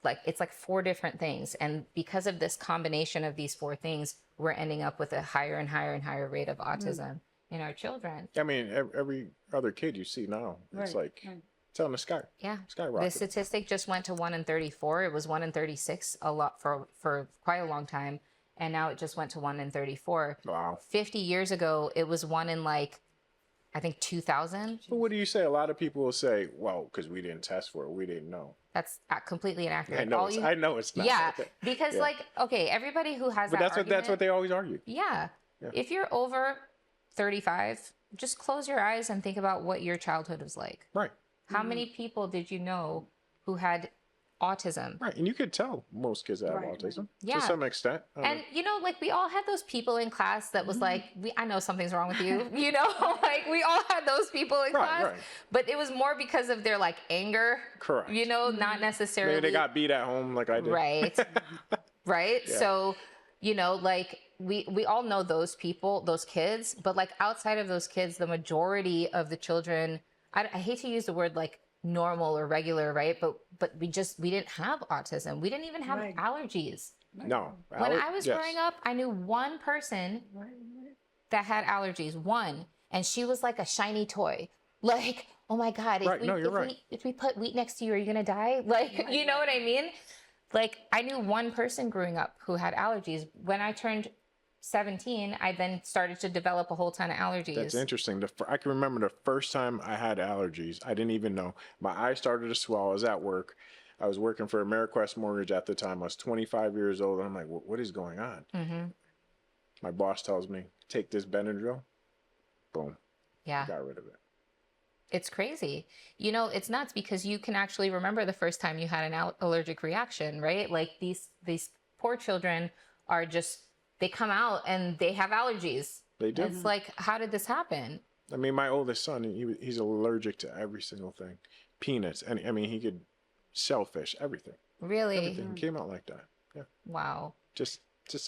like it's like 4 different things. And because of this combination of these 4 things, we're ending up with a higher and higher and higher rate of autism in our children. I mean, every other kid you see now, it's like... It's on the sky. Yeah. Skyrocket. The statistic just went to 1 in 34. It was 1 in 36 a lot for quite a long time. And now it just went to 1 in 34. Wow. 50 years ago, it was 1 in like, I think 2000. But what do you say? A lot of people will say, well, because we didn't test for it, we didn't know. That's completely inaccurate. I know it's not. Yeah, Okay. because Yeah. like, okay, everybody who has But that's what they always argue. Yeah. If you're over 35, just close your eyes and think about what your childhood was like. Right. How many people did you know who had autism? Right. And you could tell most kids have autism to some extent. And you know, like we all had those people in class that was like, I know something's wrong with you, you know, like we all had those people in class, right. but it was more because of their like anger, correct. You know, not necessarily. Maybe they got beat at home like I did. Right. Right. Yeah. So, you know, like we all know those people, those kids, but like outside of those kids, the majority of the children, I hate to use the word like normal or regular, right? But we didn't have autism. We didn't even have allergies. No. When I was growing up, I knew one person that had allergies, one, and she was like a shiny toy. Like, oh my God, if we put wheat next to you, are you gonna die? Like, you know what I mean? Like, I knew one person growing up who had allergies. When I turned 17, I then started to develop a whole ton of allergies. That's interesting. I can remember the first time I had allergies. I didn't even know. My eyes started to swell. I was at work. I was working for AmeriQuest Mortgage at the time. I was 25 years old. And I'm like, what is going on? Mm-hmm. My boss tells me, take this Benadryl. Boom. Yeah. I got rid of it. It's crazy. You know, it's nuts because you can actually remember the first time you had an allergic reaction, right? Like these poor children are just, they come out and they have allergies. They do. It's like, how did this happen? I mean, my oldest son, he's allergic to every single thing. Peanuts. And I mean, he could shellfish, everything. Really? Everything came out like that. Yeah. Wow. Just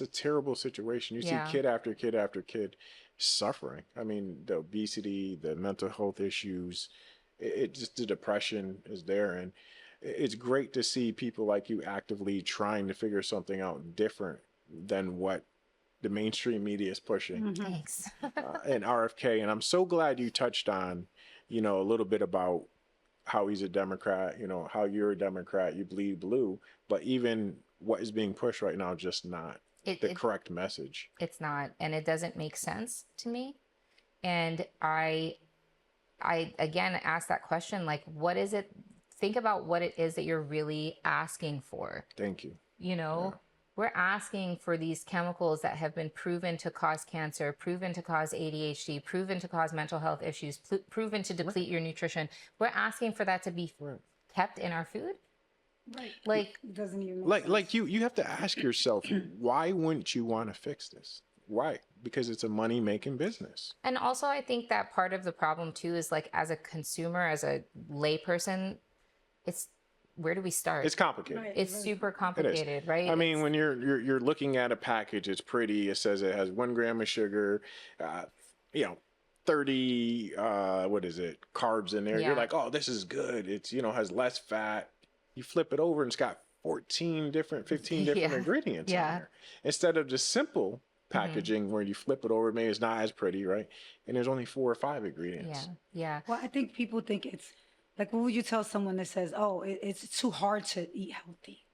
a terrible situation. You see kid after kid after kid suffering. I mean, the obesity, the mental health issues, it just, the depression is there. And it's great to see people like you actively trying to figure something out different than what the mainstream media is pushing. Thanks. And RFK. And I'm so glad you touched on, you know, a little bit about how he's a Democrat, you know, how you're a Democrat, you bleed blue, but even what is being pushed right now, just not the correct message. It's not, and it doesn't make sense to me. And I again ask that question, like, what is it? Think about what it is that you're really asking for. Thank you. You know, we're asking for these chemicals that have been proven to cause cancer, proven to cause ADHD, proven to cause mental health issues, proven to deplete your nutrition. We're asking for that to be kept in our food. Right. Like, it doesn't even make sense. Like you have to ask yourself, why wouldn't you want to fix this? Why? Because it's a money making business. And also I think that part of the problem too is like, as a consumer, as a layperson, it's, where do we start? It's complicated. Right. It's super complicated, right? I mean, when you're looking at a package, it's pretty. It says it has 1 gram of sugar, you know, 30 what is it, carbs in there. You're like, oh, this is good. It's, you know, has less fat. You flip it over and it's got 15 different ingredients on there. Instead of just simple packaging where you flip it over, maybe it's not as pretty, right? And there's only 4 or 5 ingredients. Yeah. Well, I think people think it's like, what would you tell someone that says, oh, it's too hard to eat healthy?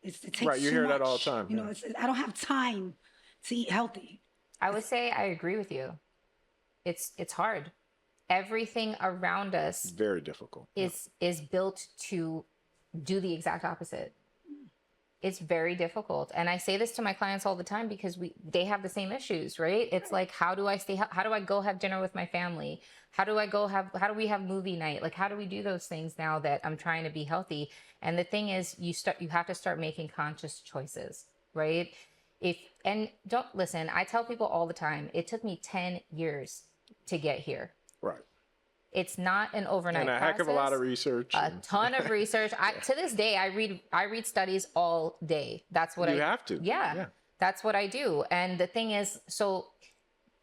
It takes right, you too hear much. that all the time. You know, I don't have time to eat healthy. I would say I agree with you. It's hard. Everything around us very difficult. Is built to do the exact opposite. It's very difficult. And I say this to my clients all the time because they have the same issues, right? It's like, how do I go have dinner with my family? How do we have movie night? Like, how do we do those things now that I'm trying to be healthy? And the thing is, you have to start making conscious choices, right? And don't listen, I tell people all the time, it took me 10 years to get here. Right. It's not an overnight process. And a heck of a lot of research. A ton of research. To this day, I read studies all day. That's what you have to. Yeah, that's what I do. And the thing is,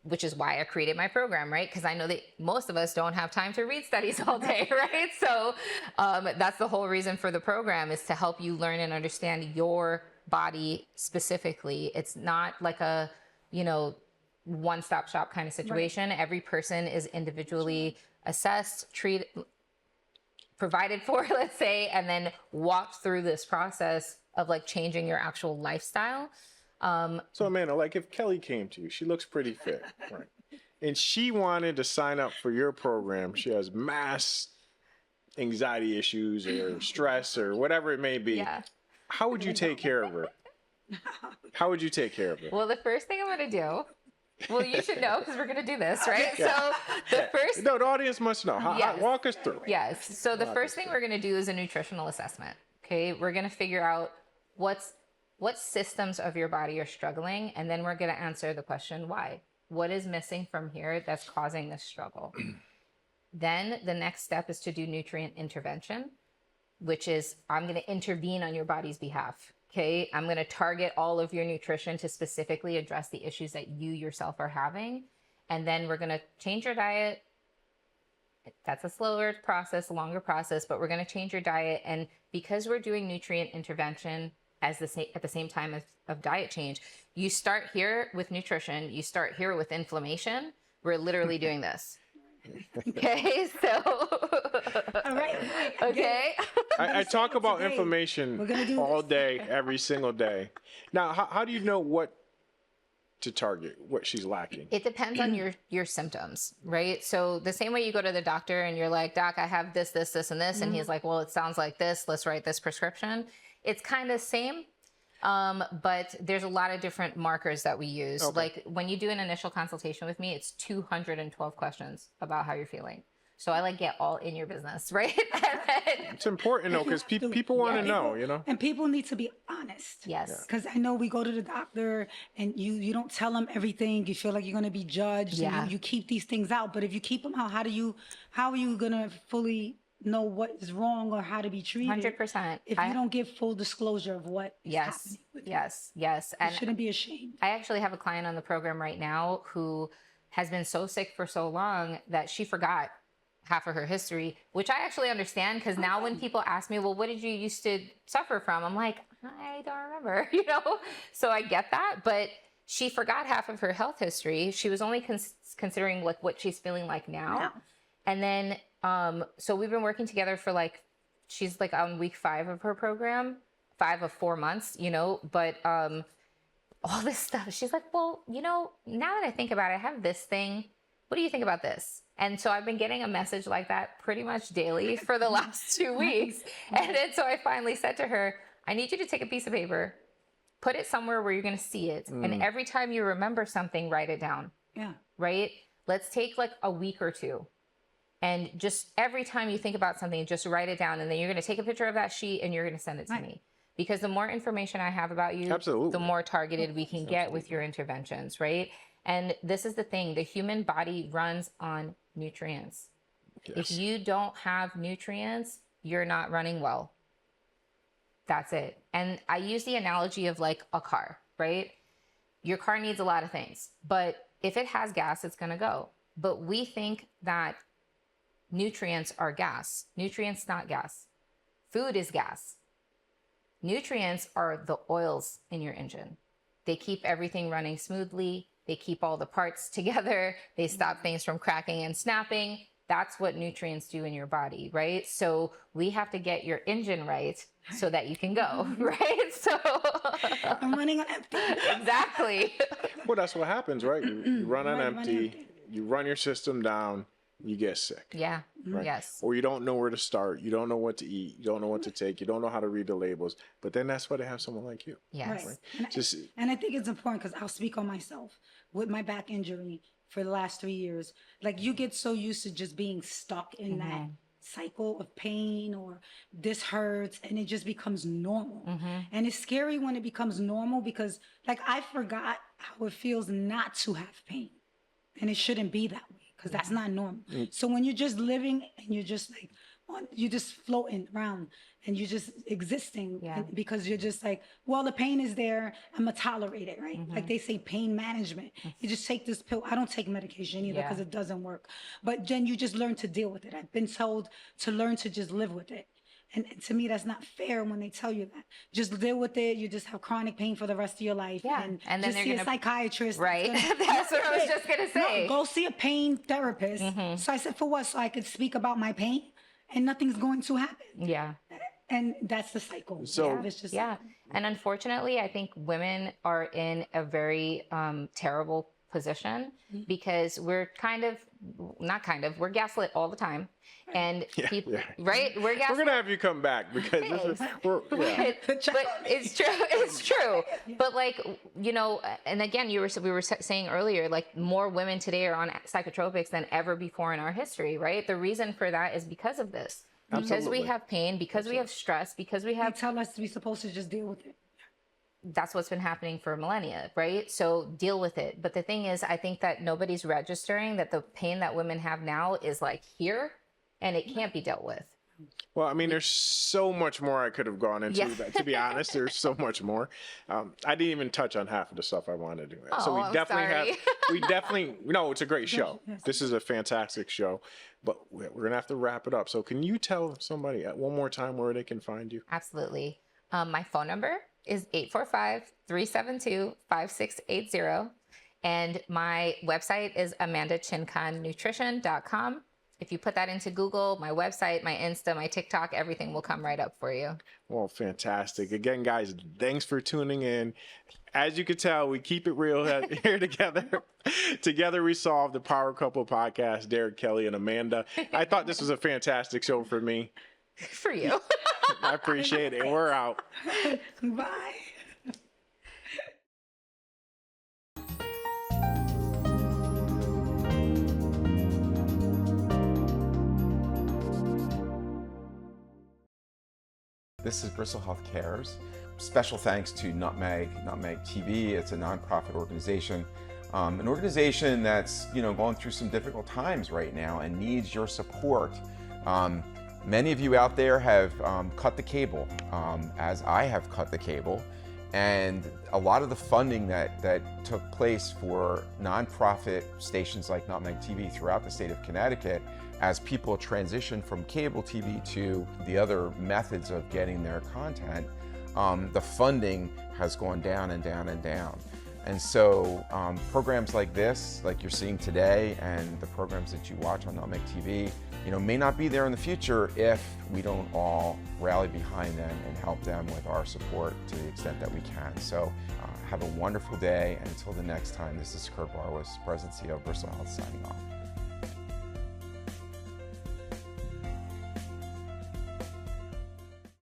which is why I created my program, right? Because I know that most of us don't have time to read studies all day, right? So that's the whole reason for the program, is to help you learn and understand your body specifically. It's not like a, you know, one-stop shop kind of situation. Right. Every person is individually assessed, treated, provided for, let's say, and then walked through this process of like changing your actual lifestyle. So Amanda, like if Kelly came to you, she looks pretty fit, right? And she wanted to sign up for your program. She has mass anxiety issues or stress or whatever it may be, Yeah. how would you take care of her? How would you take care of her? Well, the first thing I'm going to do, well, you should know because we're going to do this, right? Yeah. So the first, No, the audience must know. Yes. Walk us through. yes. So the first thing we're going to do is a nutritional assessment. Okay. We're going to figure out what systems of your body are struggling. And then we're going to answer the question, why? What is missing from here that's causing this struggle? Then the next step is to do nutrient intervention, which is I'm going to intervene on your body's behalf. Okay. I'm going to target all of your nutrition to specifically address the issues that you yourself are having. And then we're going to change your diet. That's a slower process, a longer process, but we're going to change your diet. And because we're doing nutrient intervention at the same time of diet change, you start here with nutrition, you start here with inflammation. We're literally doing this. Okay, so All right. okay. I talk about Today, inflammation we're gonna do all this. day, every single day. Now, how do you know what to target, what she's lacking? It depends on your symptoms, right? So the same way you go to the doctor and you're like, doc, I have this, this, this, and this. And he's like, well, it sounds like this. Let's write this prescription. It's kind of same. But there's a lot of different markers that we use. Okay. Like when you do an initial consultation with me, it's 212 questions about how you're feeling. So I get all in your business, right? It's important though, because people want to know, you know? And people need to be honest. Yes. Because I know we go to the doctor and you don't tell them everything. You feel like you're going to be judged. Yeah. And you keep these things out. But if you keep them out, how are you going to fully know what is wrong or how to be treated? 100%. If you don't give full disclosure of what is happening with you. Yes. You shouldn't be ashamed. I actually have a client on the program right now who has been so sick for so long that she forgot half of her history, which I actually understand, because now when people ask me, well, what did you used to suffer from? I'm like, I don't remember, So I get that, but she forgot half of her health history. She was only considering what she's feeling like now. And then, so we've been working together for she's on week 5 of her program, 5 of 4 months, but, all this stuff. She's like, well, now that I think about it, I have this thing. What do you think about this? And so I've been getting a message like that pretty much daily for the last 2 weeks. And then so I finally said to her, I need you to take a piece of paper, put it somewhere where you're going to see it. And every time you remember something, write it down. Yeah. Right? Let's take a week or 2. And just every time you think about something, just write it down. And then you're going to take a picture of that sheet and you're going to send it to me. Because the more information I have about you, Absolutely. the more targeted we can get with your interventions, right? And this is the thing, the human body runs on nutrients. Yes. If you don't have nutrients, you're not running well. That's it. And I use the analogy of a car, right? Your car needs a lot of things, but if it has gas, it's going to go. But we think that nutrients are gas. Nutrients, not gas. Food is gas. Nutrients are the oils in your engine. They keep everything running smoothly. They keep all the parts together. They stop things from cracking and snapping. That's what nutrients do in your body, right? So we have to get your engine right so that you can go, right? So I'm running on empty. Exactly. Well, that's what happens, right? You run on empty, you run your system down, you get sick. Yeah. Right? Yes. Or you don't know where to start. You don't know what to eat. You don't know what to take. You don't know how to read the labels. But then that's why they have someone like you. Yes. Right. And I think it's important because I'll speak on myself with my back injury for the last 3 years. You get so used to just being stuck in that cycle of pain or this hurts, and it just becomes normal. And it's scary when it becomes normal because I forgot how it feels not to have pain, and it shouldn't be that way. Because that's not normal. So when you're just living and you're just you're just floating around and you're just existing because you're just well, the pain is there. I'm going to tolerate it, right? They say pain management. You just take this pill. I don't take medication either because it doesn't work. But then you just learn to deal with it. I've been told to learn to just live with it. And to me, that's not fair when they tell you that. Just deal with it. You just have chronic pain for the rest of your life. Yeah. And then just they're see gonna, a psychiatrist. Right. That's what I was just going to say. No, go see a pain therapist. So I said, for what? So I could speak about my pain and nothing's going to happen. Yeah. And that's the cycle. So, It's just And unfortunately, I think women are in a very terrible position because we're kind of not kind of, we're gaslit all the time. And people, right? We're gaslit. We're going to have you come back because but it's true. It's true. But like, you know, and again, we were saying earlier, like more women today are on psychotropics than ever before in our history, right? The reason for that is because of this. Because Absolutely. we have pain, because we have stress, because we have... They tell us we're supposed to just deal with it. That's what's been happening for millennia, right? So deal with it. But the thing is, I think that nobody's registering that the pain that women have now is like here, and it can't be dealt with. Well, I mean, there's so much more I could have gone into that. To be honest, there's so much more. I didn't even touch on half of the stuff I wanted to do. So we definitely no, it's a great show. This is a fantastic show, but we're going to have to wrap it up. So can you tell somebody one more time where they can find you? Absolutely. My phone number is 845-372-5680. And my website is amandachinkannutrition.com. If you put that into Google, my website, my Insta, my TikTok, everything will come right up for you. Well, fantastic. Again, guys, thanks for tuning in. As you can tell, we keep it real here together. Together we solve the Power Couple podcast, Derek, Kelly, and Amanda. I thought this was a fantastic show for me. For you. I appreciate it. We're out. Bye. This is Bristle Health Cares. Special thanks to Nutmeg TV. It's a nonprofit organization. An organization that's going through some difficult times right now and needs your support. Many of you out there have cut the cable, as I have cut the cable. And a lot of the funding that took place for nonprofit stations like Nutmeg TV throughout the state of Connecticut, as people transition from cable TV to the other methods of getting their content, the funding has gone down and down and down. And so programs like this, like you're seeing today, and the programs that you watch on Nutmeg TV, may not be there in the future if we don't all rally behind them and help them with our support to the extent that we can. So have a wonderful day, and until the next time, this is Kurt Barwis, President and CEO of Bristle Health, signing off.